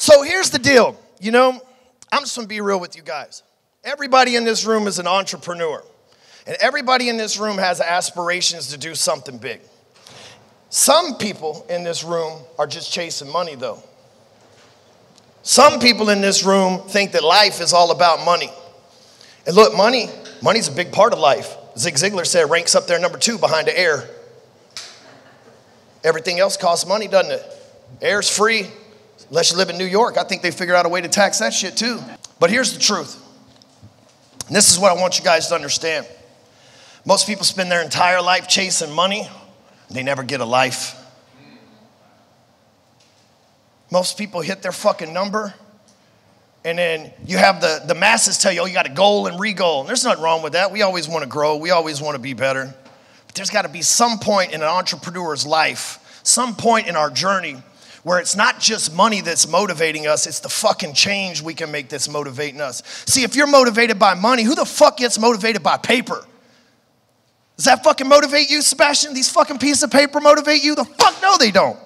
So here's the deal. You know, I'm just going to be real with you guys. Everybody in this room is an entrepreneur. And everybody in this room has aspirations to do something big. Some people in this room are just chasing money, though. Some people in this room think that life is all about money. And look, money's a big part of life. Zig Ziglar said it ranks up there number 2 behind the air. Everything else costs money, doesn't it? Air's free, unless you live in New York. I think they figured out a way to tax that shit too. But here's the truth. And this is what I want you guys to understand. Most people spend their entire life chasing money. They never get a life. Most people hit their fucking number. And then you have the masses tell you, oh, you got to goal and re-goal. And there's nothing wrong with that. We always want to grow. We always want to be better. But there's got to be some point in an entrepreneur's life, some point in our journey where it's not just money that's motivating us, it's the fucking change we can make that's motivating us. See, if you're motivated by money, who the fuck gets motivated by paper? Does that fucking motivate you, Sebastian? These fucking pieces of paper motivate you? The fuck no, they don't.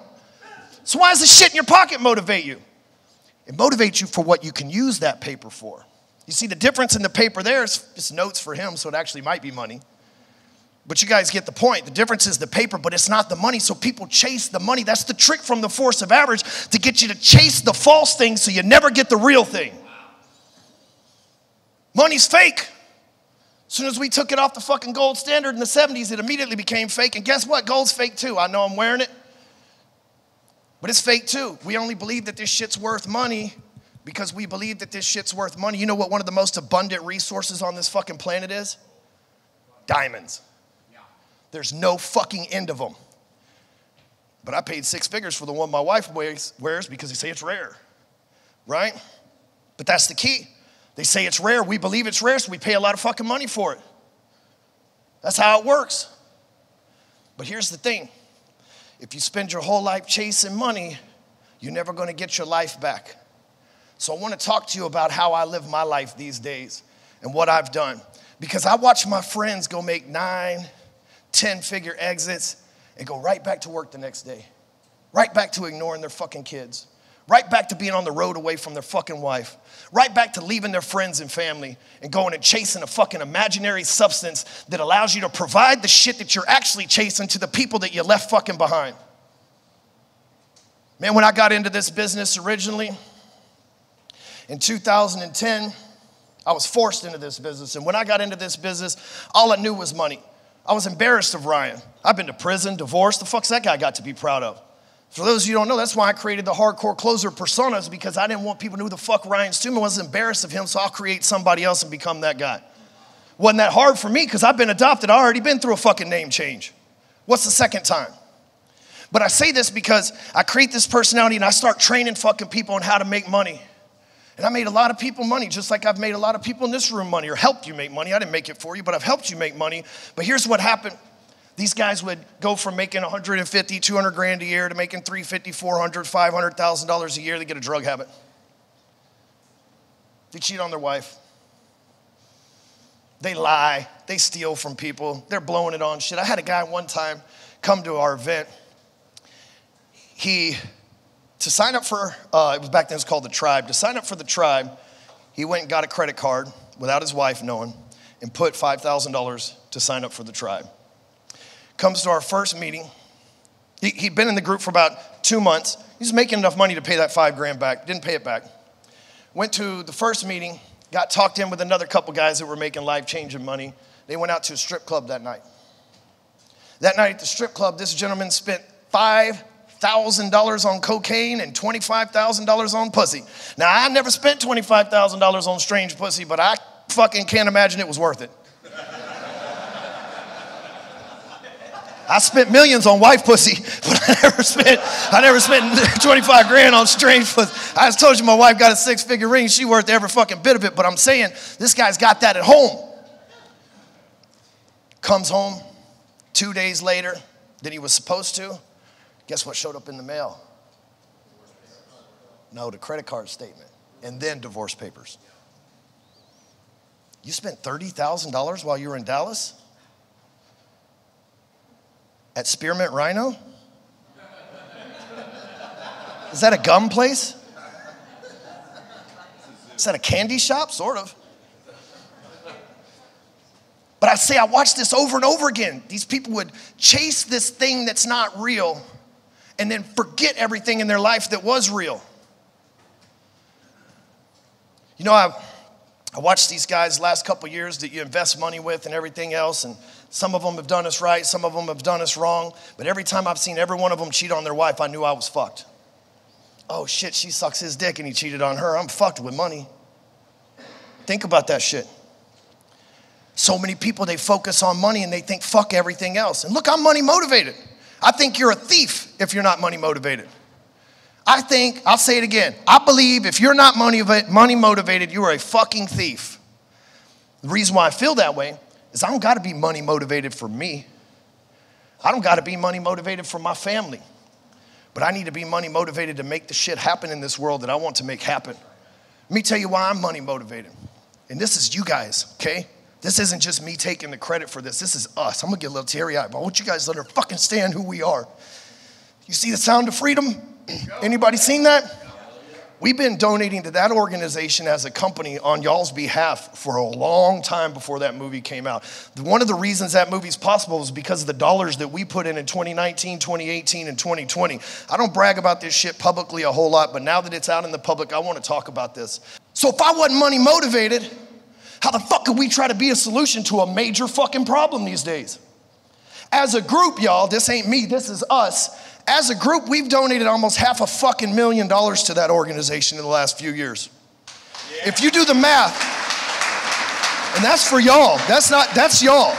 So why does the shit in your pocket motivate you? It motivates you for what you can use that paper for. You see, the difference in the paper there is it's notes for him, so it actually might be money. But you guys get the point. The difference is the paper, but it's not the money, so people chase the money. That's the trick from the force of average, to get you to chase the false thing so you never get the real thing. Money's fake. As soon as we took it off the fucking gold standard in the 70s, it immediately became fake. And guess what? Gold's fake too. I know I'm wearing it, but it's fake too. We only believe that this shit's worth money because we believe that this shit's worth money. You know what one of the most abundant resources on this fucking planet is? Diamonds. There's no fucking end of them. But I paid 6 figures for the one my wife wears because they say it's rare, right? But that's the key. They say it's rare. We believe it's rare, so we pay a lot of fucking money for it. That's how it works. But here's the thing. If you spend your whole life chasing money, you're never going to get your life back. So I want to talk to you about how I live my life these days and what I've done. Because I watch my friends go make 9, 10-figure exits and go right back to work the next day. Right back to ignoring their fucking kids. Right back to being on the road away from their fucking wife. Right back to leaving their friends and family and going and chasing a fucking imaginary substance that allows you to provide the shit that you're actually chasing to the people that you left fucking behind. Man, when I got into this business originally, in 2010, I was forced into this business. And when I got into this business, all I knew was money. I was embarrassed of Ryan. I've been to prison, divorced. The fuck's that guy got to be proud of? For those of you who don't know, that's why I created the hardcore closer personas, because I didn't want people to know who the fuck Ryan Stewman was. Embarrassed of him, so I'll create somebody else and become that guy. Wasn't that hard for me because I've been adopted. I already been through a fucking name change. What's the second time? But I say this because I create this personality and I start training fucking people on how to make money. And I made a lot of people money, just like I've made a lot of people in this room money, or helped you make money. I didn't make it for you, but I've helped you make money. But here's what happened. These guys would go from making 150, 200 grand a year to making 350, 400, $500,000 a year. They get a drug habit. They cheat on their wife. They lie. They steal from people. They're blowing it on shit. I had a guy one time come to our event. To sign up for, it was back then it was called the Tribe. To sign up for the Tribe, he went and got a credit card without his wife knowing and put $5,000 to sign up for the Tribe. Comes to our first meeting. He'd been in the group for about 2 months. He was making enough money to pay that $5 grand back. Didn't pay it back. Went to the first meeting, got talked in with another couple guys that were making life-changing money. They went out to a strip club that night. That night at the strip club, this gentleman spent $5,000 on cocaine and $25,000 on pussy. Now, I never spent $25,000 on strange pussy, but I fucking can't imagine it was worth it. I spent millions on wife pussy, but I never spent 25 grand on strange pussy. I just told you my wife got a 6-figure ring. She worth every fucking bit of it, but I'm saying this guy's got that at home. Comes home 2 days later than he was supposed to. Guess what showed up in the mail? No, the credit card statement, and then divorce papers. You spent $30,000 while you were in Dallas? At Spearmint Rhino? Is that a gum place? Is that a candy shop? Sort of. But I watched this over and over again. These people would chase this thing that's not real and then forget everything in their life that was real. You know, I watched these guys last couple years that you invest money with and everything else, and some of them have done us right, some of them have done us wrong, but every time I've seen every one of them cheat on their wife, I knew I was fucked. Oh shit, she sucks his dick and he cheated on her. I'm fucked with money. Think about that shit. So many people, they focus on money and they think fuck everything else. And look, I'm money motivated. I think you're a thief if you're not money motivated. I'll say it again. I believe if you're not money motivated, you are a fucking thief. The reason why I feel that way is I don't got to be money motivated for me. I don't got to be money motivated for my family. But I need to be money motivated to make the shit happen in this world that I want to make happen. Let me tell you why I'm money motivated. And this is you guys, okay? This isn't just me taking the credit for this. This is us. I'm going to get a little teary-eyed, but I want you guys to understand who we are. You see the Sound of Freedom? Anybody seen that? We've been donating to that organization as a company on y'all's behalf for a long time before that movie came out. One of the reasons that movie's possible is because of the dollars that we put in 2019, 2018, and 2020. I don't brag about this shit publicly a whole lot, but now that it's out in the public, I want to talk about this. So if I wasn't money motivated, how the fuck could we try to be a solution to a major fucking problem these days? As a group, y'all, this ain't me, this is us. As a group, we've donated almost $500,000 to that organization in the last few years. Yeah. If you do the math, and that's for y'all, that's y'all.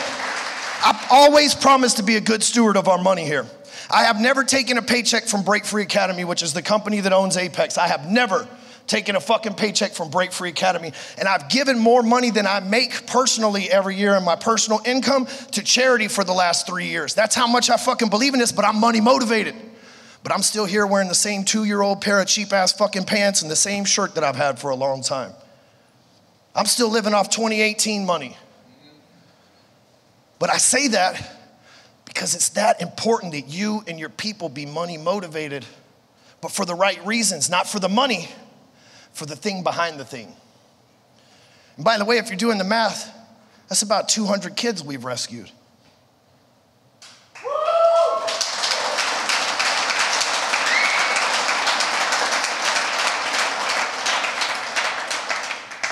I've always promised to be a good steward of our money here. I have never taken a paycheck from Break Free Academy, which is the company that owns Apex. I have never taken a fucking paycheck from Break Free Academy, and I've given more money than I make personally every year in my personal income to charity for the last 3 years. That's how much I fucking believe in this, but I'm money motivated. But I'm still here wearing the same 2-year-old pair of cheap ass fucking pants and the same shirt that I've had for a long time. I'm still living off 2018 money. But I say that because it's that important that you and your people be money motivated, but for the right reasons, not for the money, for the thing behind the thing. And by the way, if you're doing the math, that's about 200 kids we've rescued.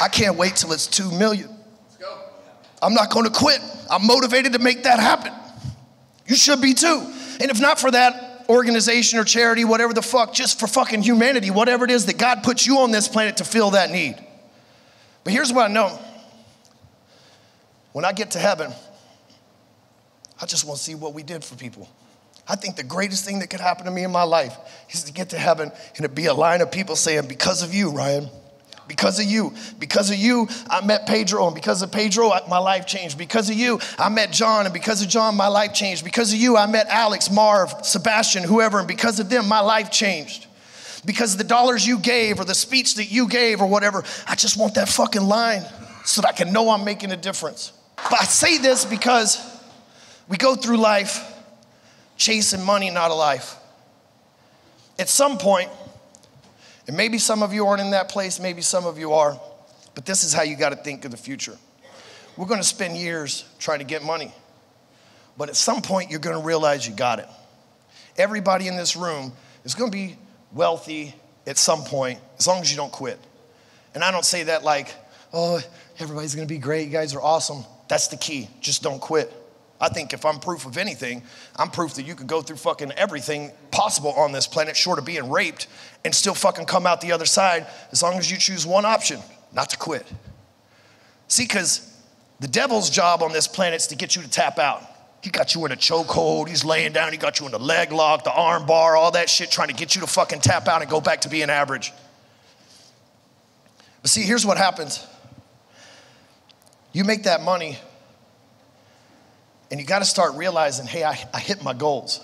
I can't wait till it's 2 million. Let's go. I'm not gonna quit. I'm motivated to make that happen. You should be too. And if not for that organization or charity, whatever the fuck, just for fucking humanity, whatever it is that God puts you on this planet to fill that need. But here's what I know. When I get to heaven, I just want to see what we did for people. I think the greatest thing that could happen to me in my life is to get to heaven and it be a line of people saying, because of you, Ryan. Because of you, I met Pedro, and because of Pedro, my life changed. Because of you, I met John, and because of John, my life changed. Because of you, I met Alex, Marv, Sebastian, whoever, and because of them, my life changed. Because of the dollars you gave or the speech that you gave or whatever, I just want that fucking line so that I can know I'm making a difference. But I say this because we go through life chasing money, not a life. At some point, and maybe some of you aren't in that place, maybe some of you are, but this is how you got to think of the future. We're going to spend years trying to get money, but at some point you're going to realize you got it. Everybody in this room is going to be wealthy at some point, as long as you don't quit. And I don't say that like, oh, everybody's going to be great, you guys are awesome. That's the key, just don't quit. I think if I'm proof of anything, I'm proof that you could go through fucking everything possible on this planet short of being raped and still fucking come out the other side as long as you choose one option, not to quit. See, because the devil's job on this planet is to get you to tap out. He got you in a chokehold, he's laying down, he got you in the leg lock, the arm bar, all that shit, trying to get you to fucking tap out and go back to being average. But see, here's what happens. You make that money, and you got to start realizing, hey, I hit my goals.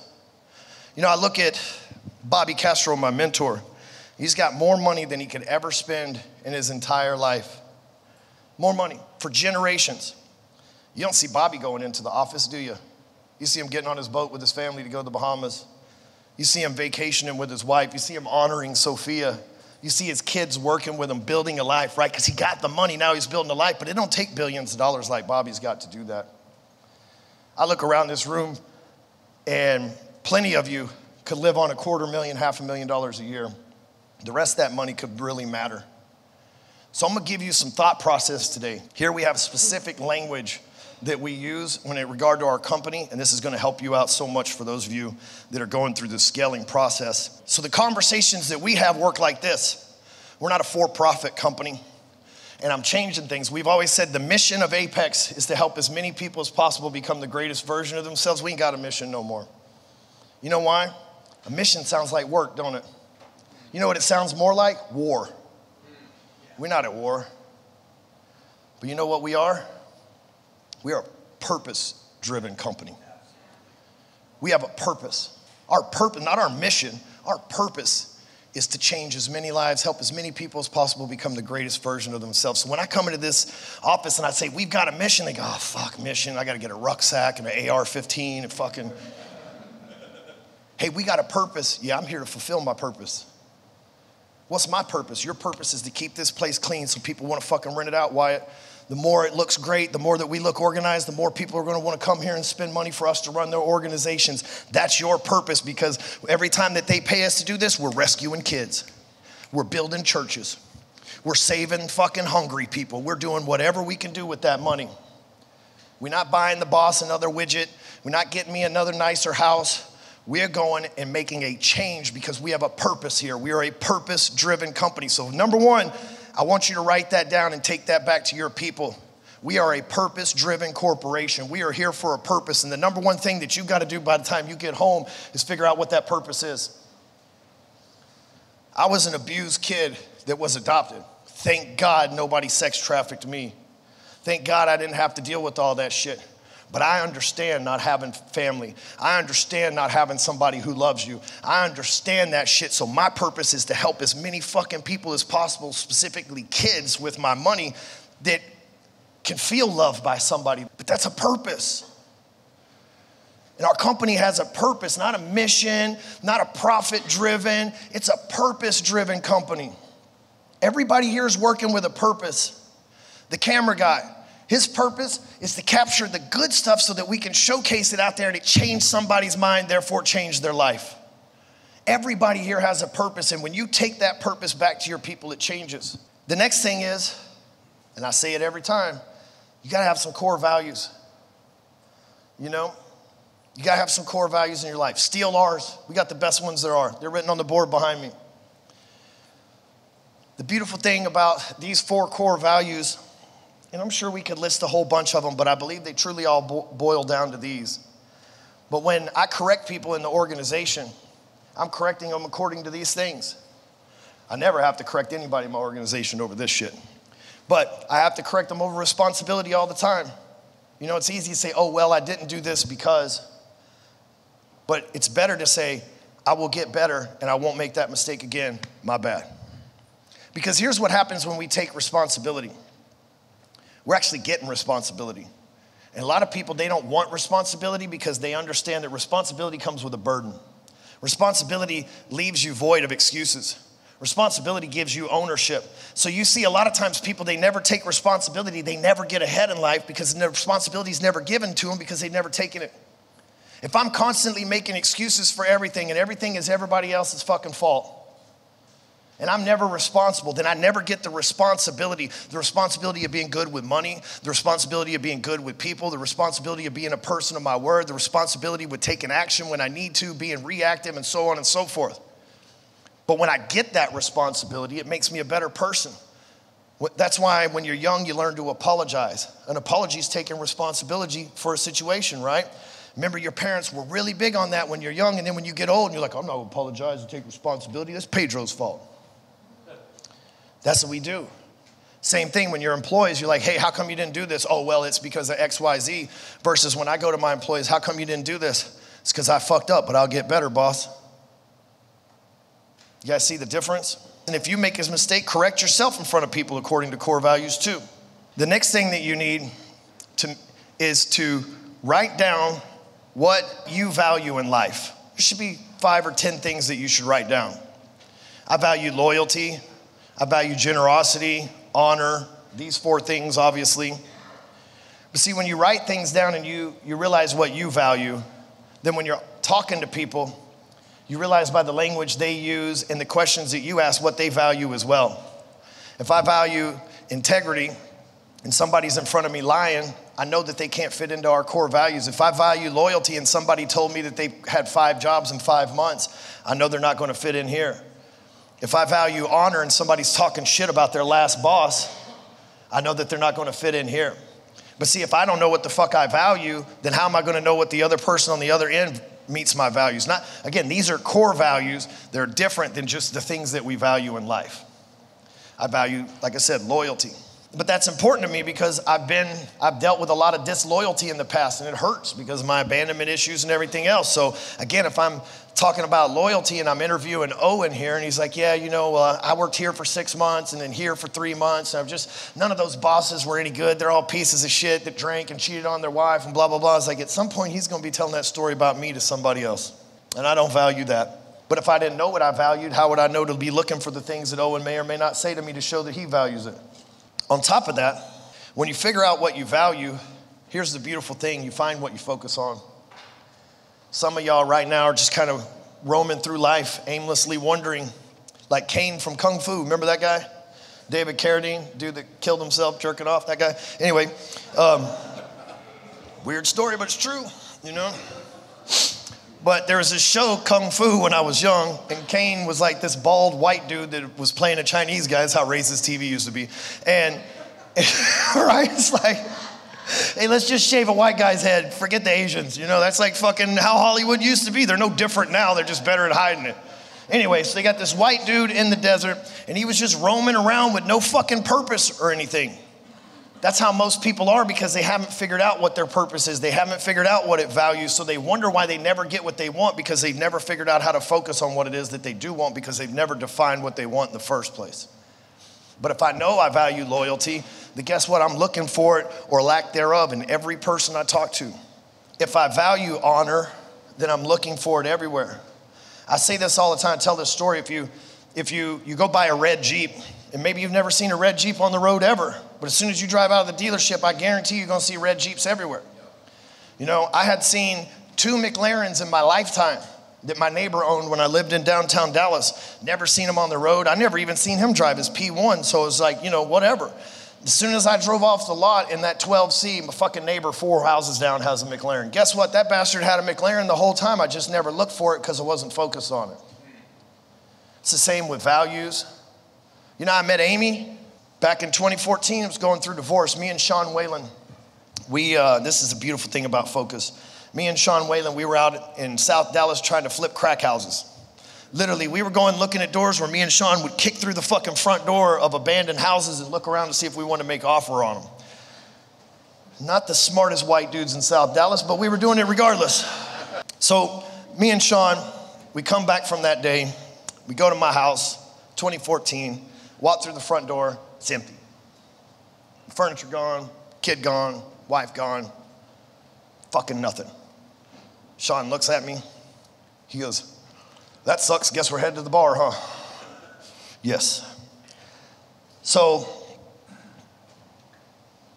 You know, I look at Bobby Castro, my mentor. He's got more money than he could ever spend in his entire life. More money for generations. You don't see Bobby going into the office, do you? You see him getting on his boat with his family to go to the Bahamas. You see him vacationing with his wife. You see him honoring Sophia. You see his kids working with him, building a life, right? Because he got the money, now he's building a life, but it don't take billions of dollars like Bobby's got to do that. I look around this room and plenty of you could live on $250,000, $500,000 a year. The rest of that money could really matter. So I'm gonna give you some thought process today. Here we have specific language that we use when in regard to our company, and this is gonna help you out so much for those of you that are going through the scaling process. So the conversations that we have work like this. We're not a for-profit company, and I'm changing things. We've always said the mission of Apex is to help as many people as possible become the greatest version of themselves. We ain't got a mission no more. You know why? A mission sounds like work, don't it? You know what it sounds more like? War. We're not at war. But you know what we are? We are a purpose-driven company. We have a purpose. Our purpose, not our mission, our purpose is to change as many lives, help as many people as possible become the greatest version of themselves. So when I come into this office and I say, we've got a mission, they go, oh, fuck, mission. I got to get a rucksack and an AR-15 and fucking. Hey, we got a purpose. Yeah, I'm here to fulfill my purpose. What's my purpose? Your purpose is to keep this place clean so people want to fucking rent it out, Wyatt. The more it looks great, the more that we look organized, the more people are going to want to come here and spend money for us to run their organizations. That's your purpose, because every time that they pay us to do this, we're rescuing kids. We're building churches. We're saving fucking hungry people. We're doing whatever we can do with that money. We're not buying the boss another widget. We're not getting me another nicer house. We're going and making a change because we have a purpose here. We are a purpose-driven company. So number one, I want you to write that down and take that back to your people. We are a purpose-driven corporation. We are here for a purpose. And the number one thing that you've got to do by the time you get home is figure out what that purpose is. I was an abused kid that was adopted. Thank God nobody sex trafficked me. Thank God I didn't have to deal with all that shit. But I understand not having family. I understand not having somebody who loves you. I understand that shit. So my purpose is to help as many fucking people as possible, specifically kids, with my money that can feel loved by somebody. But that's a purpose. And our company has a purpose, not a mission, not a profit-driven. It's a purpose-driven company. Everybody here is working with a purpose. The camera guy, his purpose is to capture the good stuff so that we can showcase it out there and it change somebody's mind, therefore change their life. Everybody here has a purpose, and when you take that purpose back to your people, it changes. The next thing is, and I say it every time, you gotta have some core values. You know, you gotta have some core values in your life. Steal ours. We got the best ones there are. They're written on the board behind me. The beautiful thing about these 4 core values, and I'm sure we could list a whole bunch of them, but I believe they truly all boil down to these. But when I correct people in the organization, I'm correcting them according to these things. I never have to correct anybody in my organization over this shit. But I have to correct them over responsibility all the time. You know, it's easy to say, oh, well, I didn't do this because. But it's better to say, I will get better and I won't make that mistake again. My bad. Because here's what happens when we take responsibility. We're actually getting responsibility. And a lot of people, they don't want responsibility because they understand that responsibility comes with a burden. Responsibility leaves you void of excuses. Responsibility gives you ownership. So you see a lot of times people, they never take responsibility. They never get ahead in life because the responsibility is never given to them because they've never taken it. If I'm constantly making excuses for everything and everything is everybody else's fucking fault, and I'm never responsible, then I never get the responsibility of being good with money, the responsibility of being good with people, the responsibility of being a person of my word, the responsibility with taking action when I need to, being reactive, and so on and so forth. But when I get that responsibility, it makes me a better person. That's why when you're young, you learn to apologize. An apology is taking responsibility for a situation, right? Remember, your parents were really big on that when you're young, and then when you get old, and you're like, I'm not going to apologize and take responsibility. That's Pedro's fault. That's what we do. Same thing when you're employees, you're like, hey, how come you didn't do this? Oh, well, it's because of X, Y, Z. Versus when I go to my employees, how come you didn't do this? It's because I fucked up, but I'll get better, boss. You guys see the difference? And if you make a mistake, correct yourself in front of people according to core values too. The next thing that you need is to write down what you value in life. There should be 5 or 10 things that you should write down. I value loyalty. I value generosity, honor, these 4 things, obviously. But see, when you write things down and you realize what you value, then when you're talking to people, you realize by the language they use and the questions that you ask what they value as well. If I value integrity and somebody's in front of me lying, I know that they can't fit into our core values. If I value loyalty and somebody told me that they had 5 jobs in 5 months, I know they're not going to fit in here. If I value honor and somebody's talking shit about their last boss, I know that they're not going to fit in here. But see, if I don't know what the fuck I value, then how am I going to know what the other person on the other end meets my values? Again, these are core values. They're different than just the things that we value in life. I value, like I said, loyalty. But that's important to me because I've dealt with a lot of disloyalty in the past, and it hurts because of my abandonment issues and everything else. So again, if I'm talking about loyalty and I'm interviewing Owen here and he's like, yeah, I worked here for 6 months and then here for 3 months. And none of those bosses were any good. They're all pieces of shit that drank and cheated on their wife and blah, blah, blah. It's like at some point he's going to be telling that story about me to somebody else. And I don't value that. But if I didn't know what I valued, how would I know to be looking for the things that Owen may or may not say to me to show that he values it? On top of that, when you figure out what you value, here's the beautiful thing, you find what you focus on. Some of y'all right now are just kind of roaming through life, aimlessly wondering, like Kane from Kung Fu, remember that guy? David Carradine, dude that killed himself jerking off, that guy. Anyway, weird story, but it's true, But there was this show, Kung Fu, when I was young, and Kane was like this bald white dude that was playing a Chinese guy. That's how racist TV used to be. And, right, it's like, hey, let's just shave a white guy's head. Forget the Asians. That's like fucking how Hollywood used to be. They're no different now. They're just better at hiding it. Anyway, so they got this white dude in the desert, and he was just roaming around with no fucking purpose or anything. That's how most people are because they haven't figured out what their purpose is. They haven't figured out what it values, so they wonder why they never get what they want because they've never figured out how to focus on what it is that they do want because they've never defined what they want in the first place. But if I know I value loyalty, then guess what? I'm looking for it or lack thereof in every person I talk to. If I value honor, then I'm looking for it everywhere. I say this all the time. I tell this story. If you go buy a red Jeep, and maybe you've never seen a red Jeep on the road ever, but as soon as you drive out of the dealership, I guarantee you're going to see red Jeeps everywhere. I had seen 2 McLarens in my lifetime that my neighbor owned when I lived in downtown Dallas. Never seen him on the road. I never even seen him drive his P1, so it was like, whatever. As soon as I drove off the lot in that 12C, my fucking neighbor 4 houses down has a McLaren. Guess what? That bastard had a McLaren the whole time. I just never looked for it because I wasn't focused on it. It's the same with values. I met Amy back in 2014. I was going through divorce. Me and Sean Whalen, this is a beautiful thing about focus. Me and Sean Whalen, we were out in South Dallas trying to flip crack houses. Literally, we were going looking at doors where me and Sean would kick through the fucking front door of abandoned houses and look around to see if we wanted to make an offer on them. Not the smartest white dudes in South Dallas, but we were doing it regardless. So me and Sean, we come back from that day. We go to my house, 2014, walk through the front door, it's empty. Furniture gone, kid gone, wife gone, fucking nothing. Sean looks at me. He goes, that sucks. Guess we're headed to the bar, huh? Yes. So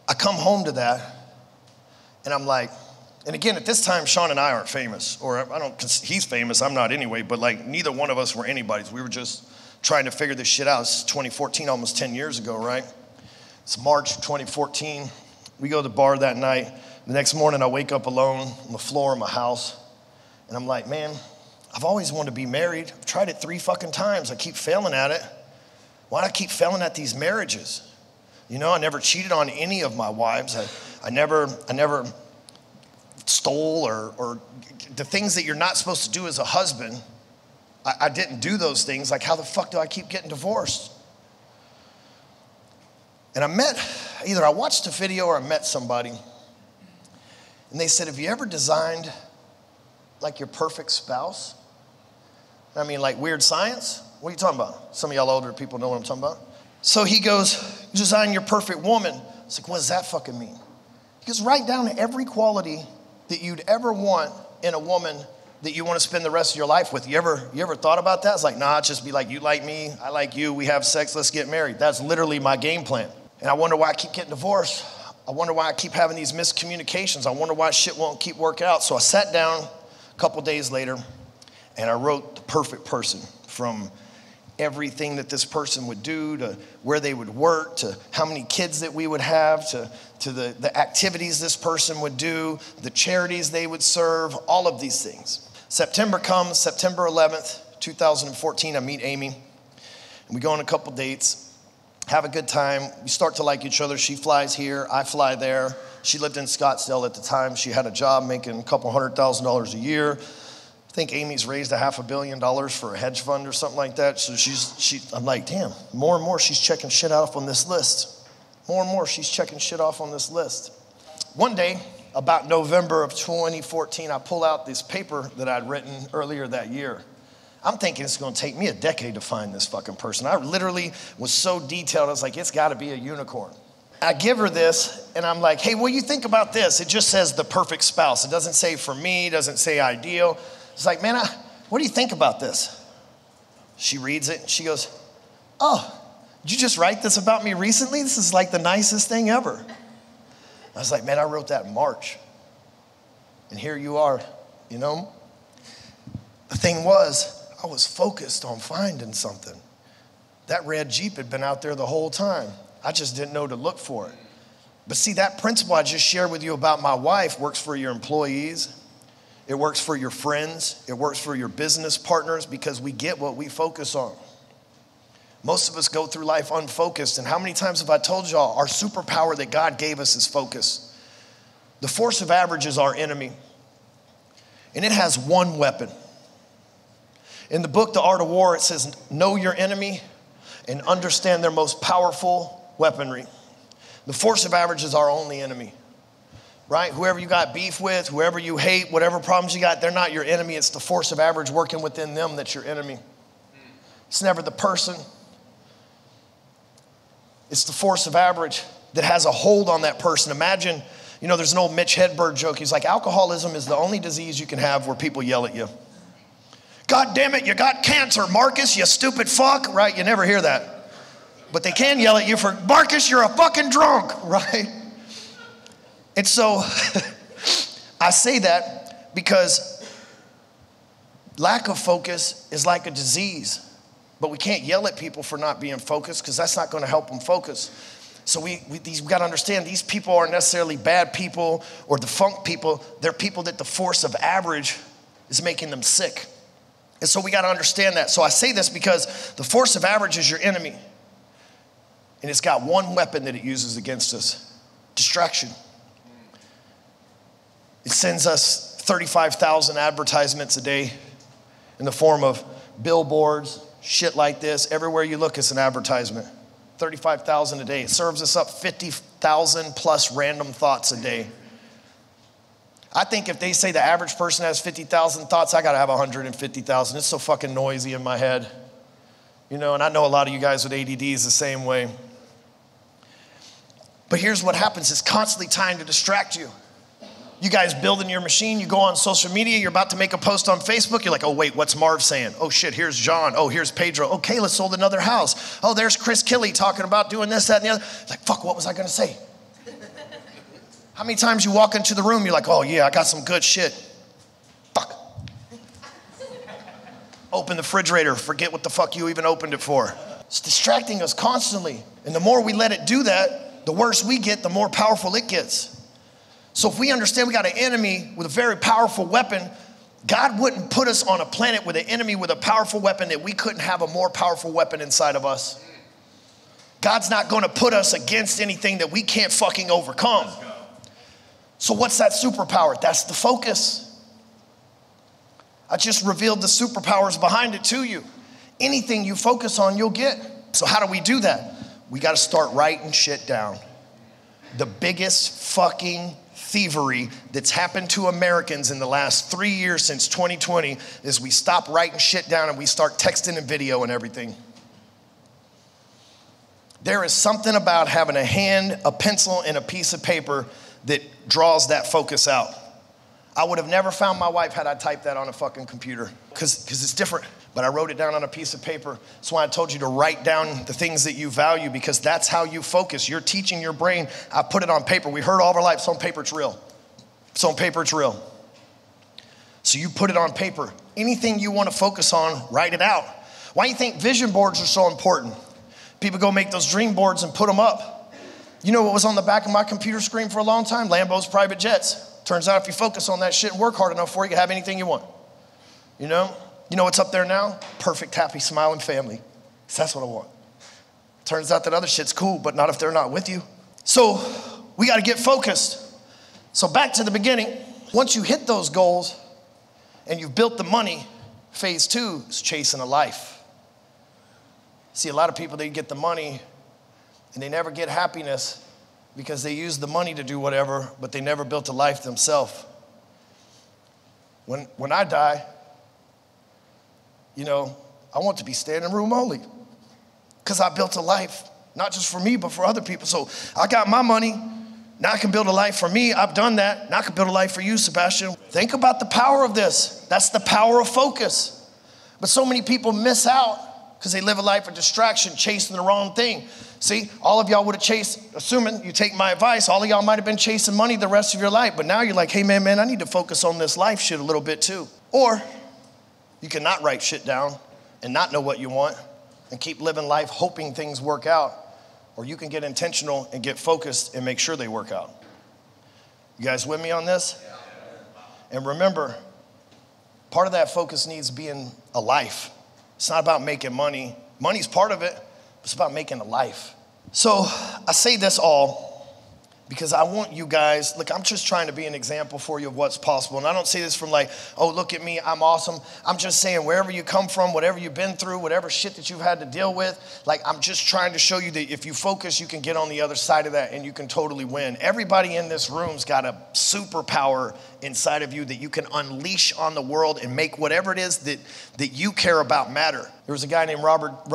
I come home to that and I'm like, and again, at this time, Sean and I aren't famous, or he's famous, I'm not anyway, but like neither one of us were anybody's. We were just trying to figure this shit out. It's 2014, almost 10 years ago, right? It's March 2014. We go to the bar that night. The next morning, I wake up alone on the floor of my house, and I'm like, man, I've always wanted to be married. I've tried it 3 fucking times. I keep failing at it. Why do I keep failing at these marriages? I never cheated on any of my wives. I never stole or the things that you're not supposed to do as a husband. I didn't do those things. Like, how the fuck do I keep getting divorced? And either I watched a video or I met somebody, and they said, have you ever designed like your perfect spouse? I mean, like weird science? What are you talking about? Some of y'all older people know what I'm talking about. So he goes, design your perfect woman. It's like, what does that fucking mean? He goes, write down every quality that you'd ever want in a woman that you want to spend the rest of your life with. You ever thought about that? It's like, nah, it's just be like, you like me, I like you, we have sex, let's get married. That's literally my game plan. And I wonder why I keep getting divorced. I wonder why I keep having these miscommunications. I wonder why shit won't keep working out. So I sat down a couple days later and I wrote the perfect person, from everything that this person would do, to where they would work, to how many kids that we would have, to the activities this person would do, the charities they would serve, all of these things. September comes, September 11th, 2014, I meet Amy, and we go on a couple dates, have a good time. We start to like each other. She flies here, I fly there. She lived in Scottsdale at the time. She had a job making a couple $100,000 a year. I think Amy's raised $500 million for a hedge fund or something like that. So I'm like, damn, more and more she's checking shit off on this list. More and more she's checking shit off on this list. One day, about November of 2014, I pull out this paper that I'd written earlier that year. I'm thinking it's gonna take me a decade to find this fucking person. I literally was so detailed, I was like, it's gotta be a unicorn. I give her this, and I'm like, hey, what do you think about this? It just says the perfect spouse. It doesn't say for me, it doesn't say ideal. It's like, man, what do you think about this? She reads it, and she goes, oh, did you just write this about me recently? This is like the nicest thing ever. I was like, man, I wrote that in March. And here you are, you know? The thing was, I was focused on finding something. That red Jeep had been out there the whole time. I just didn't know to look for it. But see, that principle I just shared with you about my wife works for your employees. It works for your friends. It works for your business partners, because we get what we focus on. Most of us go through life unfocused. And how many times have I told y'all our superpower that God gave us is focus? The force of average is our enemy. And it has one weapon. In the book, The Art of War, it says, know your enemy and understand their most powerful weaponry. The force of average is our only enemy. Right? Whoever you got beef with, whoever you hate, whatever problems you got, they're not your enemy. It's the force of average working within them that's your enemy. It's never the person. It's the force of average that has a hold on that person. Imagine, you know, there's an old Mitch Hedberg joke. He's like, alcoholism is the only disease you can have where people yell at you. God damn it, you got cancer, Marcus, you stupid fuck, right? You never hear that. But they can yell at you for, Marcus, you're a fucking drunk, right? And so I say that because lack of focus is like a disease, but we can't yell at people for not being focused, because that's not going to help them focus. So we got to understand, these people aren't necessarily bad people or defunct people. They're people that the force of average is making them sick. And so we got to understand that. So I say this because the force of average is your enemy. And it's got one weapon that it uses against us: distraction. It sends us 35,000 advertisements a day in the form of billboards, shit like this. Everywhere you look, it's an advertisement. 35,000 a day. It serves us up 50,000 plus random thoughts a day. I think if they say the average person has 50,000 thoughts, I gotta have 150,000. It's so fucking noisy in my head. You know, and I know a lot of you guys with ADD is the same way. But here's what happens. It's constantly trying to distract you. You guys building your machine, you go on social media, you're about to make a post on Facebook, you're like, oh wait, what's Marv saying? Oh shit, here's John. Oh, here's Pedro. Oh, Kayla sold another house. Oh, there's Chris Kelly talking about doing this, that, and the other. It's like, fuck, what was I gonna say? How many times you walk into the room, you're like, oh yeah, I got some good shit. Fuck. Open the refrigerator, forget what the fuck you even opened it for. It's distracting us constantly. And the more we let it do that, the worse we get, the more powerful it gets. So if we understand we got an enemy with a very powerful weapon, God wouldn't put us on a planet with an enemy with a powerful weapon that we couldn't have a more powerful weapon inside of us. God's not going to put us against anything that we can't fucking overcome. So what's that superpower? That's the focus. I just revealed the superpowers behind it to you. Anything you focus on, you'll get. So how do we do that? We got to start writing shit down. The biggest fucking thievery that's happened to Americans in the last 3 years since 2020 is we stop writing shit down and we start texting and video and everything. There is something about having a hand, a pencil, and a piece of paper that draws that focus out. I would have never found my wife had I typed that on a fucking computer, because it's different. But I wrote it down on a piece of paper. That's why I told you to write down the things that you value, because that's how you focus. You're teaching your brain. I put it on paper. We heard all of our life, it's on paper, it's real. It's on paper, it's real. So you put it on paper. Anything you want to focus on, write it out. Why do you think vision boards are so important? People go make those dream boards and put them up. You know what was on the back of my computer screen for a long time? Lambo's private jets. Turns out if you focus on that shit and work hard enough for it, you can have anything you want. You know? You know what's up there now? Perfect, happy, smiling family. That's what I want. Turns out that other shit's cool, but not if they're not with you. So we got to get focused. So back to the beginning. Once you hit those goals and you've built the money, phase 2 is chasing a life. See, a lot of people, they get the money and they never get happiness because they use the money to do whatever, but they never built a life themselves. When I die, you know, I want to be standing room only because I built a life, not just for me, but for other people. So I got my money. Now I can build a life for me. I've done that. Now I can build a life for you, Sebastian. Think about the power of this. That's the power of focus. But so many people miss out because they live a life of distraction, chasing the wrong thing. See, all of y'all would have chased, assuming you take my advice, all of y'all might have been chasing money the rest of your life. But now you're like, hey, man, I need to focus on this life shit a little bit too. Or you can not write shit down and not know what you want and keep living life hoping things work out. Or you can get intentional and get focused and make sure they work out. You guys with me on this? And remember, part of that focus needs being a life. It's not about making money. Money's part of it. It's about making a life. So I say this all because I want you guys, look, I'm just trying to be an example for you of what's possible. And I don't say this from like, oh, look at me, I'm awesome. I'm just saying wherever you come from, whatever you've been through, whatever shit that you've had to deal with, like I'm just trying to show you that if you focus, you can get on the other side of that and you can totally win. Everybody in this room's got a superpower inside of you that you can unleash on the world and make whatever it is that you care about matter. There was a guy named Robert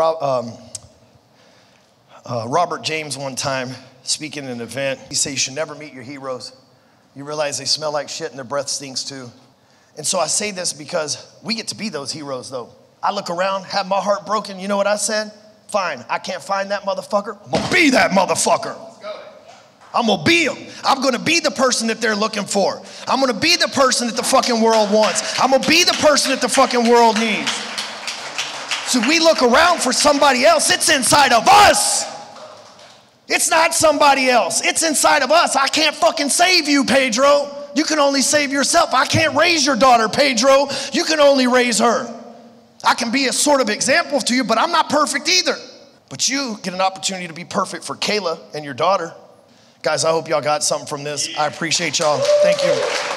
James one time speaking at an event. He said you should never meet your heroes. You realize they smell like shit and their breath stinks too. And so I say this because we get to be those heroes though. I look around, have my heart broken. You know what I said? Fine, I can't find that motherfucker. I'm gonna be that motherfucker. I'm gonna be him. I'm gonna be the person that they're looking for. I'm gonna be the person that the fucking world wants. I'm gonna be the person that the fucking world needs. So we look around for somebody else. It's inside of us. It's not somebody else. It's inside of us. I can't fucking save you, Pedro. You can only save yourself. I can't raise your daughter, Pedro. You can only raise her. I can be a sort of example to you, but I'm not perfect either. But you get an opportunity to be perfect for Kayla and your daughter. Guys, I hope y'all got something from this. I appreciate y'all. Thank you.